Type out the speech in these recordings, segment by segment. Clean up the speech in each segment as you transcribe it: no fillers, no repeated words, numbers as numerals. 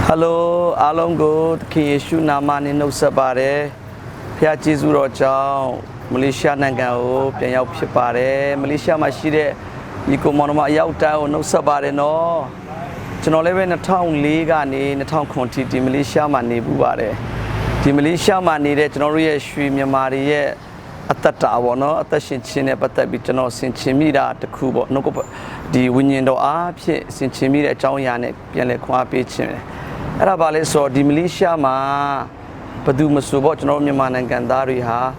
Hello, Alongo, Kinshu Naman no Sabare, Piachizu Rocha, Malaysia Nangao, Piao Pipare, Malaysia Mashide, Yikomonoma Yauta, no Sabare no. Generally, in a town league and in a town county, the Malaysia Mani Bubare. The Malaysia Mani, the General Stream Yamari, at that tower, no, at the Shinchine, but the Bichano Sinchimida, the Kubo, no, the window up, Sinchimida, Joyanek, Piane Qua Pitchin. Arabale so the militia ma Padu Masubo, Nomiman and Gandari ha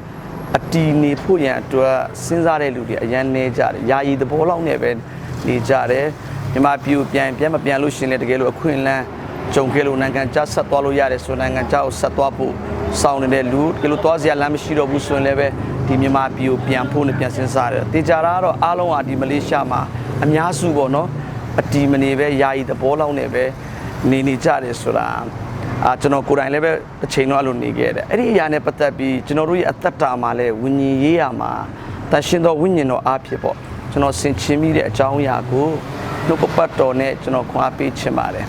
a teeny puya to a Sinzare Ludi, a yan nature, Yai the Bolong Neven, Nijare, Yamapu, Pian, Pialusin, let go of Queenland, John Gelu Nangan, just Satwalo Yare, Sonanga Jao Satwapu, sound in the loot, Gelutozia Lamishiro Busun Leve, Timimapu, Piampun, Piansare, Tijararo, Alon, the militia ma, a Miasubo, no, a team neve, Yai the Bolong Neve. Nini Jari Sura, Achano Kuran level, the Chino Alunigate. Any Yane Patabi, Generui Atata Male, Winnie Yama, Tashindo Winino Apipo, Jano Sinchimidi, Jao Yaku, Nukopato Ne, Jano Quapi Chimare.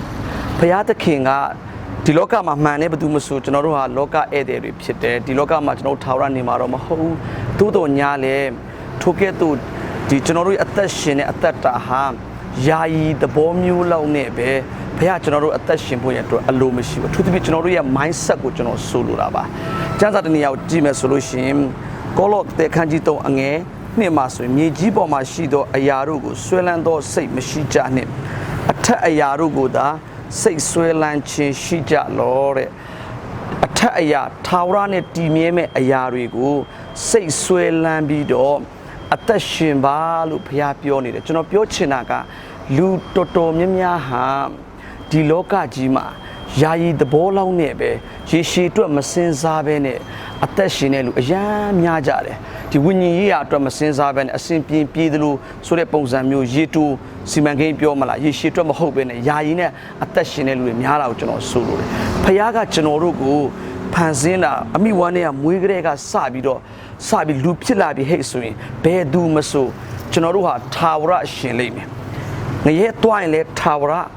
Payata Kinga, Tiloka Mamane, Badumusu, Janoa, Loka Ede repeated, Tiloka Majno Taura Nimaro Maho, Tudo Nyale, Tuketu, the Generui Atashin Atata Ham, Yai, the Bomula Nebe. Paya general attention point to a low machine. To be general mindset with general Suluraba. Janzani out Jim solution. Colloc the Kanjito Ange, Nimasu, Nijibo Mashido, Ayarugu, Swellando, say Mashija. Atta Ayarugu da, say Swellan Chin Shija Lore. Atta Aya, Taurane Timeme Ayarigu, say Swellan Bido, Atta Shimbalu Piapioni, the General Piochinaga, Lu Toto Mimia Ham. The loca Jima, Yai the Bola Nebe, she to a Masinzabene, a Tashinelu, a Yam Yajare, the winning year to a Masinzaben, a simple Pidu, Sureponzamu, Yitu, Simangay Piomala, Yishi to a Hoben, Yaine, a Tashinelu, Yara Sulu, Payaga Chenorugu, Panzina, Amiwane, Muigrega Sabido, Sabi Lupila Behesui, Bedu Masu, Chenoruha, Tawra Shilimi. Nay twine let Tawra.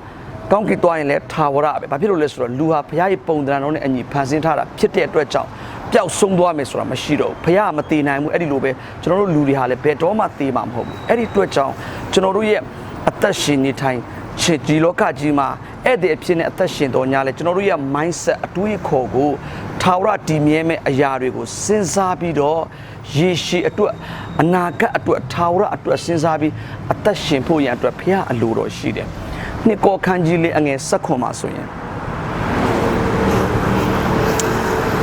Donkey twine let tower up, Papyrus or Lua, Pia Pondan and ye Pazintara, Kitty at Red Chow, Piao Sungwa Mesra, Mashido, Pia Matina, Edilube, General Ludi Hale, Petoma Timam home, Eddie Twitchow, General Attashi time, Chiloka Jima, Eddie Pin Attashi Donale, General mindset at Tui Kogo, Taura Timieme Ayarigo, Sinzabido, Yishi at a Naga at a Taura at a Sinzabi, Attashi Puya to a Pia Aluro Shide. Nico Kanjili and a Sakoma Suya.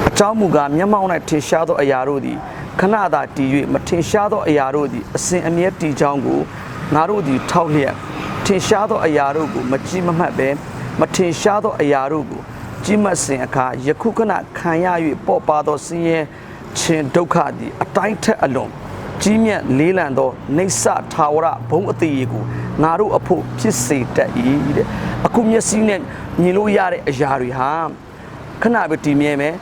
A Chamuga, Yamana Tishado Ayarudi, Canada T. Matinshado Ayarudi, a Saint Amieti Jangu, Narudi Taulia, Tinshado Ayarugu, Majima Mabe, Matinshado Ayarugu, Jima Sinaka, Yakukana, Kanyayu, Popado Siye, Chin Dokadi, a tight alone. Jimia Lilando, Nesa Taura, Pomatigu, Naru Apo, Pisita Eid, Akumia Sine, Niluyare Ajari Ham, Kanabati Meme,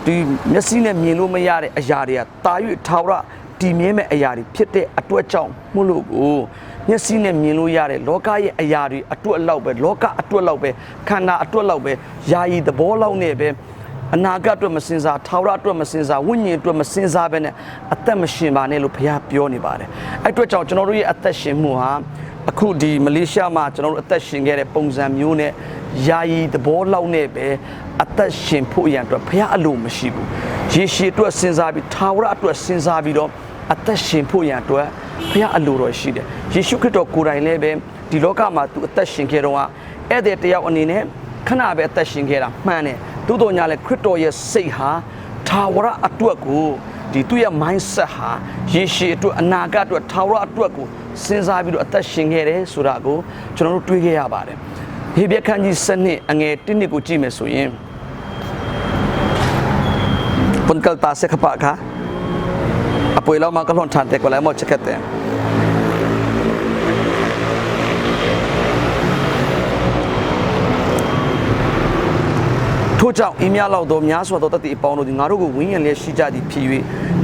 the Messina Milumayare Ajaria, Tayu Taura, Timeme Ayari, Pite, Atuachong, Mulugu, Yasine Miluyare, Lokai Ayari, Atua Laube, Loka Atua Laube, Kana Atua Laube, Yai the Bola Nebe. Naga to Masinza, Taura to Masinza, Winnie to Masinza Bene, a Tamashima Nelu Pia Pionibare. I told you, Generally attaching Muha, a Kudi, Malaysia Martin, attaching get a Ponzam Mune, Yai, the Bola Nebe, attaching Puyan to a Pia Alum Shibu. She to a Sinzabi, Taura to a Sinzabido, attaching Puyan to a Pia Aluro Shide. She shook it to Kurai Lebe, the Lokama to attaching Keroa, Edetia on in him, Kanabe attaching Gera, Mane. Tudo nyale krito ye sei ha tawara atuaku di tu ya mindset ha yishi tu anaga tu tawara atuaku sinza bi do atashingere sura ko chono twi ge ya bare Hebrew khanji 7 ange 1 နှစ်ကိုကြည့်မယ်ဆိုရင်ပွန်ကလတာစခပါခါအပွေလောက်မှာကလွန်ထန်တဲ့ကိုလည်းမောချက်တဲ့ ထို့ကြောင့်အင်းများလောက်သောများစွာသောတတိအပေါင်းတို့သည်ငါတို့ကိုဝင်းရံလျက်ရှိကြသည်ဖြစ်၍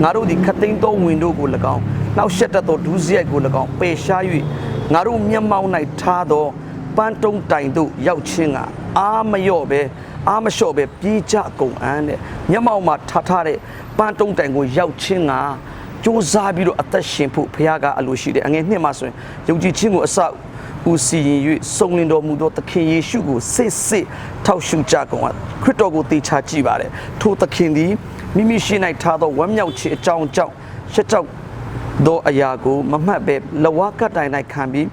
ငါတို့သည်ခတ်သိမ်းသောဝင်တို့ကို၎င်းနောက်ရှက်တတ်သောဒုစရိုက်ကို၎င်းပယ်ရှား၍ငါတို့မျက်မှောက်၌ထားသောပန်းတုံးတိုင်တို့ရောက်ခြင်းက အားမလျော့ပဲအားမလျှော့ပဲပြေးကြကုန်အန်းတဲ့မျက်မှောက်မှာထားတဲ့ပန်းတုံးတိုင်ကိုရောက်ချင်းကစူးစမ်းပြီးတော့အသက်ရှင်ဖို့ဘုရားကအလိုရှိတယ်အငယ်နှစ်မှာဆိုရင်ယုံကြည်ခြင်းကိုအစဦးစီရင်၍စုံလင်တော်မူသောသခင်ယေရှုကိုစစ်ထောက်ရှုကြကုန်ခရစ်တော်ကိုတေချာကြည့်ပါတယ်ထိုသခင်သည်မိမိရှိ၌ထားသောဝမ်းမြောက်ခြင်းအကြောင်းကြောင့်ရှက်ကြောက်သောအရာကိုမမှတ်ပဲလဝကတိုင်၌ခံပြီး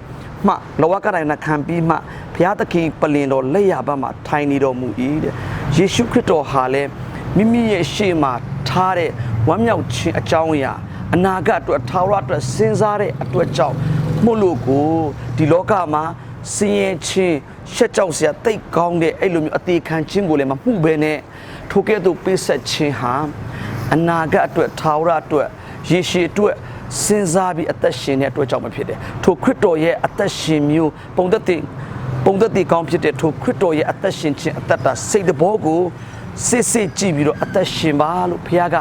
မှလဝကတိုင်၌ခံပြီးမှဘုရားသခင်ပလင်တော်လက်ရဘက်မှထိုင်နေတော်မူ၏တဲ့ယေရှုခရစ်တော်ဟာလည်းမိမိရဲ့ရှေ့မှာထားတဲ့ဝမ်းမြောက်ခြင်းအကြောင်းအရာအနာဂတ်အတွက်ထာဝရအတွက်စဉ်းစားတဲ့အတွက်ကြောင့်မို့လို့ကိုဒီလောကမှာစင်ရင်ချင်းရှက်ကြောက်စရာတိတ်ကောင်းတဲ့အဲ့လိုမျိုးအသေးခံခြင်းကိုလည်းမမှုပဲနဲ့ထိုကဲ့သို့ပေးဆက်ခြင်းဟာအနာဂတ်အတွက်ထာဝရအတွက်ယေရှုအတွက်စဉ်းစားပြီးအသက်ရှင်တဲ့အတွက်ကြောင့်မဖြစ်တယ်ထိုခရစ်တော်ရဲ့အသက်ရှင်မျိုးပုံသက်တည်ကောင်းဖြစ်တဲ့ထိုခရစ်တော်ရဲ့အသက်ရှင်ခြင်းအသက်တာစိတ်တဘောကိုစစ်ကြည့်ပြီးတော့အသက်ရှင်ပါလို့ဘုရားက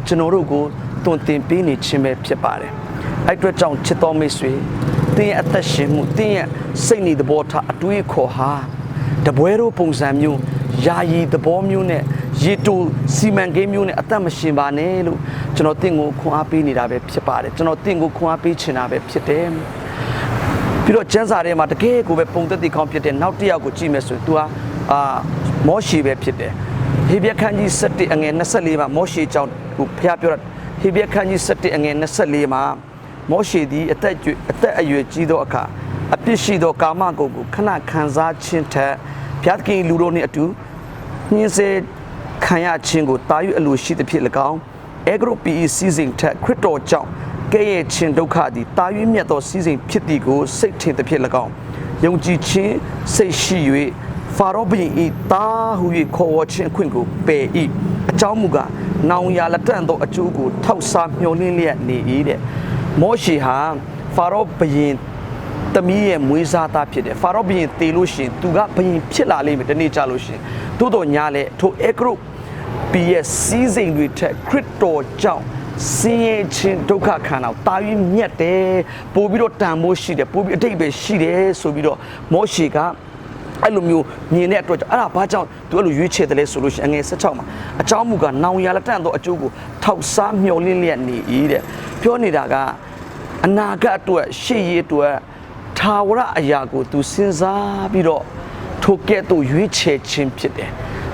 ကျွန်တော်တို့ကိုတွင်တင်ပေးနေခြင်းပဲဖြစ်ပါတယ်အဲ့အတွက်ကြောင့်ချစ်တော်မိတ်ဆွေတင်းရဲ့အသက်ရှင်မှုတင်းရဲ့စိတ်နေသဘောထားအတွေးခေါ်ဟာတပွဲတို့ပုံစံမျိုးယာယီသဘောမျိုးနဲ့ရေတူစီမံကိန်းမျိုးနဲ့အသက်မရှင်ပါနဲ့လို့ကျွန်တော်တင့်ကိုခွန်အားပေးနေတာပဲဖြစ်ပါတယ်ကျွန်တော်တင့်ကိုခွန်အားပေးချင်တာပဲဖြစ်တယ်ပြီးတော့ကျမ်းစာထဲမှာတကယ်ကိုပဲပုံသက်တည်ကောင်းဖြစ်တဲ့နောက်တစ်ယောက်ကိုကြည့်မယ်ဆိုရင် तू ဟာမောရှေပဲဖြစ်တယ်ဟေဘရဲခန်းကြီး7အငယ်24မှာမောရှေကြောင့်ကိုဖျားပြောတာဟေဘရဲခန်းကြီး7အငယ်24မှာမောရှေသည်အသက်အရွယ်ကြီးသောအခါအပြစ်ရှိသောကာမဂုဏ်ကိုခဏခံစားခြင်းထက်ဘုရားသခင်လူတို့နှင့်အတူညှင်းဆဲခံရခြင်းကိုတာ၍အလိုရှိသဖြင့်၎င်းအေဂရုပီစီစဉ်ထက်ခရစ်တော်ကြောင့်ကဲ့ရဲ့ခြင်းဒုက္ခသည်တာ၍မြတ်သောစီစဉ်ဖြစ်သည်ကိုစိတ်ထင်သဖြင့်၎င်းယုံကြည်ခြင်းစိတ်ရှိ၍ဖာရောဘုရင်၏တာဟု၍ခေါ်ဝေါ်ခြင်းအခွင့်ကိုပယ်၏အကြောင်းမူကားနောင်ရလက်တန့်သောအကျိုးကိုထောက်စားမျှော်လင့်လျက်နေ၏တဲ့မောရှေဟာဖာရောဘုရင်သမီးရဲ့မွေးစားသားဖြစ်တယ်ဖာရောဘုရင်တည်လို့ရှိရင်သူကဘုရင်ဖြစ်လာလိမ့်မယ်တနေ့ကြလို့ရှိရင်သို့တော်ညာလေထိုအေဂရုပြည်ရဲ့စီးစိမ်တွေထက်ခရစ်တော်ကြောင့်စင်ရဲ့ချင်းဒုက္ခခံတော့တာ၍မြတ်တယ်ပို့ပြီးတော့တန်မိုးရှိတယ်ပို့ပြီးအတိတ်ပဲရှိတယ်ဆိုပြီးတော့မောရှေကအဲ့လိုမျိုးမြင်တဲ့အတွက်ကြောင့်အဲ့ဒါဘာကြောင့်သူအဲ့လိုရွေးချယ်တယ်လဲဆိုလို့ရှိရင်အငယ်16မှာအကြောင်းမူကနောင်ရလက်တန့်သောအကျိုးကိုထောက်စားမျှော်လင့်လျက်နေ၏တဲ့ပြောနေတာကအနာဂတ်အတွက်ရှေ့ရေးအတွက်ထာဝရအရာကိုသူစဉ်းစားပြီးတော့ထိုကဲ့သို့ရွေးချယ်ခြင်းဖြစ်တယ်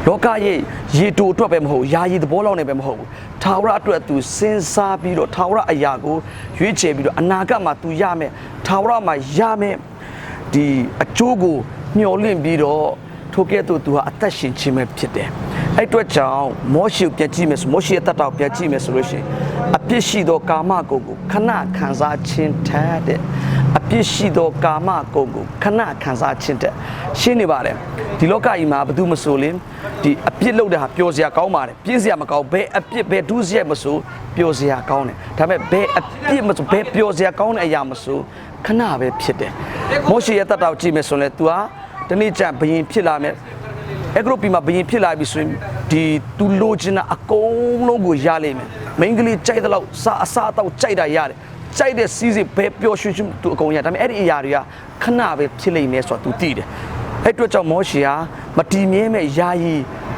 လောကရဲ့ရေတူအတွက်ပဲမဟုတ်ယာယီသဘောလောက်နေပဲမဟုတ်ဘူးထာဝရအတွက်သူစဉ်းစားပြီးတော့ထာဝရအရာကိုရွေးချယ်ပြီးတော့အနာဂတ်မှာသူရမယ်ထာဝရမှာရမယ်ဒီအကျိုးကိုမျှော်လင့်ပြီးတော့ထိုကဲ့သို့သူဟာအသက်ရှင်ခြင်းပဲဖြစ်တယ်အဲ့အတွက်ကြောင့်မောရှေကိုပြန်ကြည့်မယ်ဆိုမောရှေရဲ့တတ်တော်ပြန်ကြည့်မယ်ဆိုလို့ရှိရင်အပြစ်ရှိသောကာမဂုဏ်ကိုခဏခံစားခြင်းထက်တဲ့အပြစ်ရှိသောကာမဂုဏ်ကိုခဏခံစားခြင်းတဲ့ရှင်းနေပါတယ်ဒီလောကကြီးမှာဘယ်သူမဆိုလင်းဒီအပြစ်လုပ်တဲ့ဟာပျော်စရာကောင်းပါတယ်ပြင်းစရာမကောင်းဘယ်အပြစ်ဘယ်ဒုစရိုက်မဆိုပျော်စရာကောင်းတယ်ဒါပေမဲ့ဘယ်အပြစ်မဆိုဘယ်ပျော်စရာကောင်းတဲ့အရာမဆိုခဏပဲဖြစ်တယ်မောရှေရဲ့တတ်တော်ကြည့်မယ်ဆိုရင် तू ဟာတနေ့ကျဘယင်ဖြစ်လာမယ်အဲ့ဂရုပီမှာဘယင်ဖြစ်လာပြီဆိုရင်ဒီ तू လိုချင်တာအကုန်လုံးကိုရလိမ့်မယ်မိန်းကလေးကြိုက်တဲ့လောက်အစားအသောက်ကြိုက်တာရတယ်ကြိုက်တဲ့စီးစိမ်ဘယ်ပျော်ရွှင်ခြင်းသူအကုန်ရဒါပေမဲ့အဲ့ဒီအရာတွေကခဏပဲဖြစ်လိမ့်မယ်ဆိုတာ तू သိတယ်အဲ့အတွက်ကြောင့်မောရှေဟာမတီမြဲမဲ့ယာယီ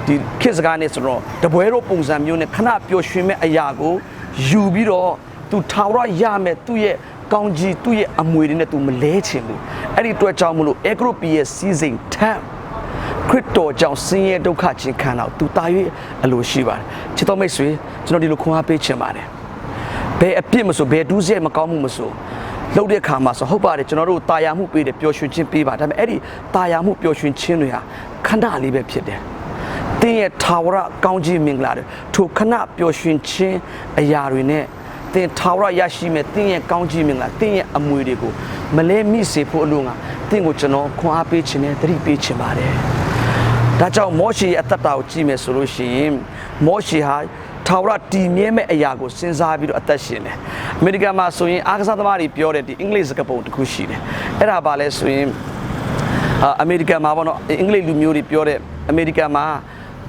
ဒီခေတ်စကားနဲ့ဆိုတော့တပွဲတို့ပုံစံမျိုးနဲ့ခဏပျော်ရွှင်မဲ့အရာကိုယူပြီးတော့ तू ထာဝရရမယ်သူ့ရဲ့ကောင်းကြီးသူ့ရဲ့အမွေတွေနဲ့ तू မလဲချင်ဘူးအဲ့ဒီအတွက်ကြောင့်မလို့အေဂရုပီရဲ့စီးစိမ်ထက်ခရစ်တော်ကြောင့်ဆင်းရဲဒုက္ခချင်းခံတော့ तू တာ၍အလိုရှိပါတယ်ချစ်တော်မိတ်ဆွေကျွန်တော်ဒီလိုခွန်အားပေးချင်ပါတယ်ဘယ်အပြစ်မဆိုဘယ်ဒုစရိုက်မကောင်းမှုမဆိုလှုပ်တဲ့ခါမှာဆိုဟုတ်ပါတယ်ကျွန်တော်တို့တာယာမှုပေးတယ်ပျော်ရွှင်ခြင်းပေးပါဒါပေမဲ့အဲ့ဒီတာယာမှုပျော်ရွှင်ခြင်းတွေဟာခဏလေးပဲဖြစ်တယ်တင်းရဲ့ထာဝရကောင်းကြီးမင်္ဂလာတွေထိုခဏပျော်ရွှင်ခြင်းအရာတွေနဲ့တင်းထာဝရရရှိမဲ့တင်းရဲ့ကောင်းကြီးမင်္ဂလာတင်းရဲ့အမွေတွေကိုမလဲမိစေဖို့အလို့ငါတင်းကိုကျွန်တော်ခွန်အားပေးခြင်းနဲ့သတိပေးခြင်းပါတယ်ဒါကြောင့်မောရှေရဲ့အသက်တာကိုကြည့်မယ်ဆိုလို့ရှိရင်မောရှေဟာထာဝရတည်မြဲမဲ့အရာကိုစဉ်းစားပြီးတော့အသက်ရှင်တယ်အမေရိကန်မှာဆိုရင်အားကစားသမားတွေပြောတဲ့ဒီအင်္ဂလိပ်စကားပုံတစ်ခုရှိတယ်အဲ့ဒါဘာလဲဆိုရင်အမေရိကန်မှာပေါ့နော်အင်္ဂလိပ်လူမျိုးတွေပြောတဲ့အမေရိကန်မှာ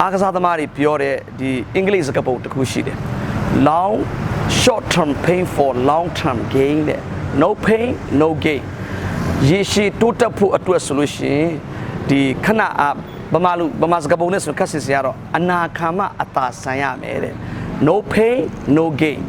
အားကစားသမားတွေပြောတဲ့ဒီအင်္ဂလိပ်စကားပုံတစ်ခုရှိတယ် long short term pain for long term gain တဲ့ no pain no gain ရေရှည်တိုးတက်ဖို့အတွက်ဆိုလို့ရှိရင်ဒီခဏ ဗမာစကားပုံနဲ့ဆိုခက်စစ်စရာတော့အနာခံမှအသာဆန်ရမယ်တဲ့ no pain no gain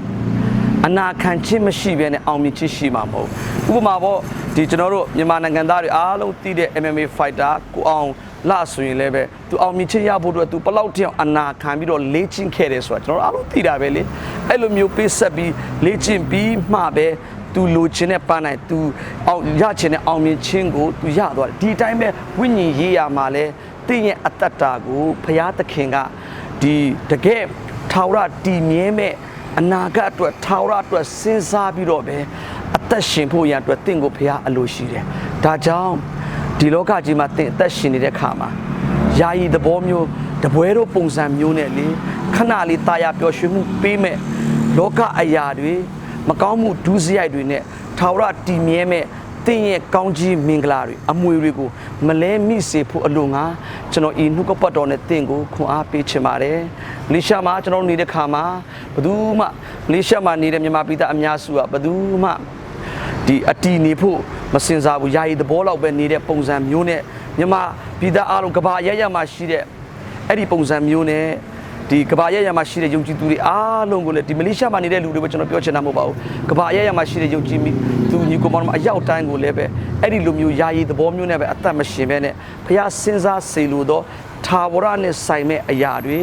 အနာခံခြင်းမရှိဘဲနဲ့အောင်မြင်ခြင်းရှိမှာမဟုတ်ဥပမာပေါ့ဒီကျွန်တော်တို့မြန်မာနိုင်ငံသားတွေအားလုံးသိတဲ့ MMA fighter ကိုအောင်လာဆိုရင်လည်းပဲသူအောင်မြင်ခြင်းရဖို့အတွက်သူဘလောက်တောင်အနာခံပြီးတော့လေ့ကျင့်ခဲ့တယ်ဆိုတာကျွန်တော်အားလုံးသိတာပဲလေအဲ့လိုမျိုးပေးဆက်ပြီးလေ့ကျင့်ပြီးမှပဲသူလိုချင်တဲ့ပန်းနိုင်သူအောင်ရချင်တဲ့အောင်မြင်ခြင်းကိုသူရသွားတယ်ဒီအတိုင်းပဲဝိညာဉ်ရေးရမှာလဲတင်းရဲ့အတ္တတာကိုဘုရားသခင်ကဒီတကယ်ထာဝရတည်မြဲမဲ့အနာဂတ်အတွက်ထာဝရအတွက်စဉ်းစားပြီးတော့ပဲအသက်ရှင်ဖို့ရန်အတွက်တင့်ကိုဘုရားအလိုရှိတယ်ဒါကြောင့်ဒီလောကကြီးမှာတင့်အသက်ရှင်နေတဲ့ခါမှာယာယီသဘောမျိုးတပွဲတို့ပုံစံမျိုးနဲ့လေခဏလေးတာယာပျော်ရွှင်မှုပေးမဲ့လောကအရာတွေမကောင်းမှုဒုစရိုက်တွေနဲ့ထာဝရတည်မြဲမဲ့တင်းရဲ့ကောင်းကြီးမင်္ဂလာတွေအမွေတွေကိုမလဲမိစေဖို့အလိုငါကျွန်တော်ဤနှုတ်ကပတ်တော်နဲ့တင့်ကိုခွန်အားပေးချင်ပါတယ်မလေးရှားမှာကျွန်တော်နေတဲ့ခါမှာဘယ်သူမှမလေးရှားမှာနေတဲ့မြန်မာပြည်သားအများစုကဘယ်သူမှဒီအတီနေဖို့မစင်စားဘူးယာယီသဘောလောက်ပဲနေတဲ့ပုံစံမျိုးနဲ့မြန်မာပြည်သားအားလုံးကဘာရရမှာရှိတဲ့အဲ့ဒီပုံစံမျိုးနဲ့ဒီကဘာရရမှာရှိတဲ့ယုံကြည်သူတွေအားလုံးကိုလည်းဒီမလေးရှားမှာနေတဲ့လူတွေကိုကျွန်တော်ပြောချင်တာမဟုတ်ပါဘူးကဘာရရမှာရှိတဲ့ယုံကြည်သူညီကိုမောင်မအရောက်တိုင်းကိုလည်းပဲအဲ့ဒီလူမျိုးယာယီသဘောမျိုးနဲ့ပဲအသက်မရှင်ပဲနဲ့ဘုရားစဉ်းစားစေလိုတော့ထာဝရနဲ့ဆိုင်မဲ့အရာတွေ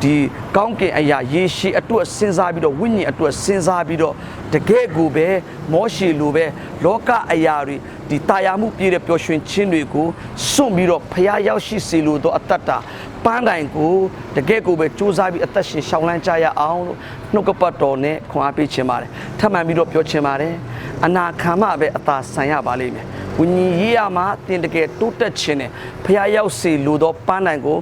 ဒီကောင်းကင်အရာယေရှုအတွက်စဉ်းစားပြီးတော့ဝိညာဉ်အတွက်စဉ်းစားပြီးတော့တကယ်ကိုပဲမောရှေလိုပဲလောကအရာတွေဒီတာယာမှုပြည့်တဲ့ပျော်ရွှင်ခြင်းတွေကိုစွန့်ပြီးတော့ဖျားရောက်ရှိစေလိုတော့အတ္တတာပန်းတိုင်ကိုတကယ်ကိုပဲစူးစမ်းပြီးအသက်ရှင်ရှောင်လန်းကြရအောင်လို့နှုတ်ကပတ်တော်နဲ့ခွန်အားပေးခြင်းပါတယ်ထပ်မံပြီးတော့ပြောခြင်းပါတယ်အနာခံမှပဲအသာဆန်ရပါလိမ့်မယ်ဝိညာဉ်ရေးရမှာတင်တကယ်တိုးတက်ခြင်းနဲ့ဖျားရောက်စေလိုတော့ပန်းတိုင်ကို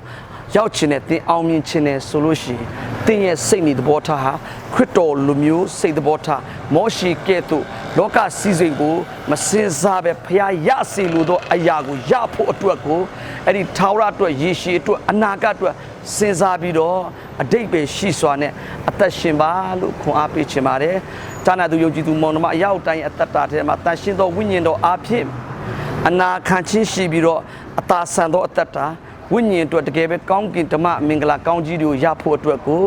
ရောက်ခြင်းနဲ့တင်အောင်မြင်ခြင်းနဲ့ဆိုလို့ရှိရင်တင်ရဲ့စိတ်နေသဘောထားဟာခရစ်တော်လူမျိုးစိတ်သဘောထားမောရှေကဲ့သို့လောကစည်းစိမ်ကိုမစင်စားပဲဖျားရစေလိုတော့အရာကိုရဖို့အတွက်ကိုအဲ့ဒီထာဝရအတွက်ယေရှုအတွက်အနာဂတ်အတွက်စဉ်းစားပြီးတော့အတိတ်ပဲရှိစွာနဲ့အသက်ရှင်ပါလို့ခွန်အားပေးချင်ပါတယ်။တာနာသူယုံကြည်သူမောင်နှမအရောက်တိုင်းအသက်တာထဲမှာတန်ရှင်းသောဝိညာဉ်တော်အားဖြင့်အနာခံခြင်းရှိပြီးတော့အသာဆန်သောအသက်တာဝိညာဉ်အတွက်တကယ်ပဲကောင်းကင်ဓမ္မမင်္ဂလာကောင်းကြီးတွေကိုရဖို့အတွက်ကို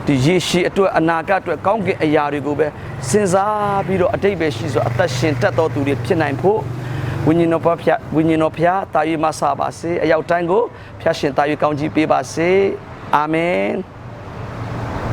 ဒီယေရှုအတွက်အနာဂတ်အတွက်ကောင်းကင်အရာတွေကိုပဲစဉ်းစားပြီးတော့အတိတ်ပဲရှိစွာအသက်ရှင်တတ်သောသူတွေဖြစ်နိုင်ဖို့ဝိညာဉ်တော်ဖျားဝိညာဉ်တော်ဖျားတာ၍မဆပါစေအရောက်တိုင်းကိုဖျားရှင်တာ၍ကောင်းကြီးပေးပါစေအာမင်